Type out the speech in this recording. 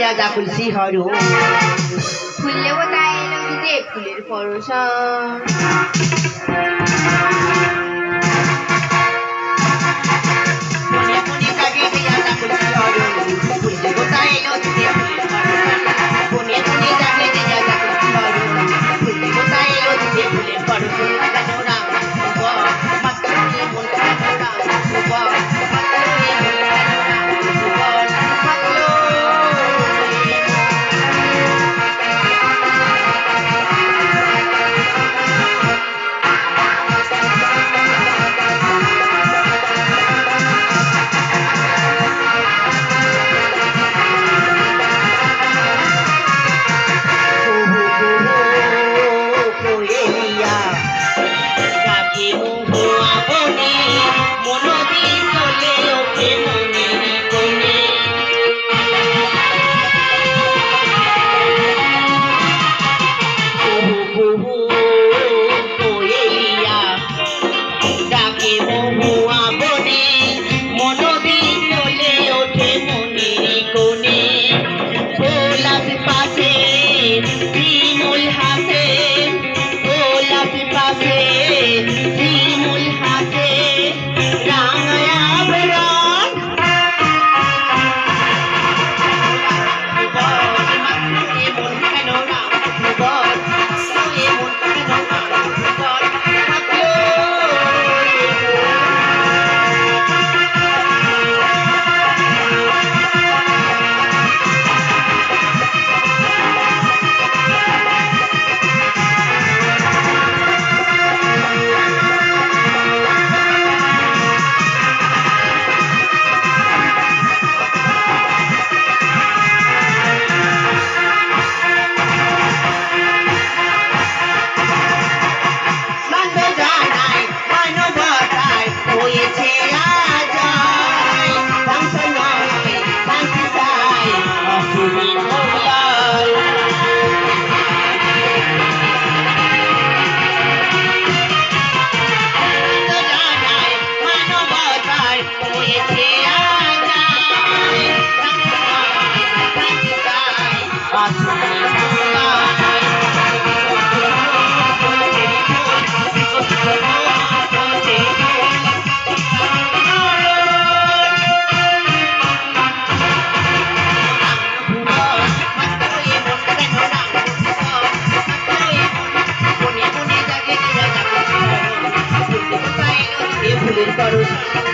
দিয়া যাকুল শিহরু ফুললে বোধহয় এলো দিতে ফুলের পরশন মনে মনে জাগে দিয়া যাকুল শিহরু ফুললে বোধহয় এলো দিতে ফুলের পরশন মনে মনে জাগে দিয়া যাকুল শিহরু ফুললে বোধহয় এলো দিতে ফুলের পরশন কেন রাম মাতৃ মন কেন রাম মাতৃ মন কেন ফুলের পরশ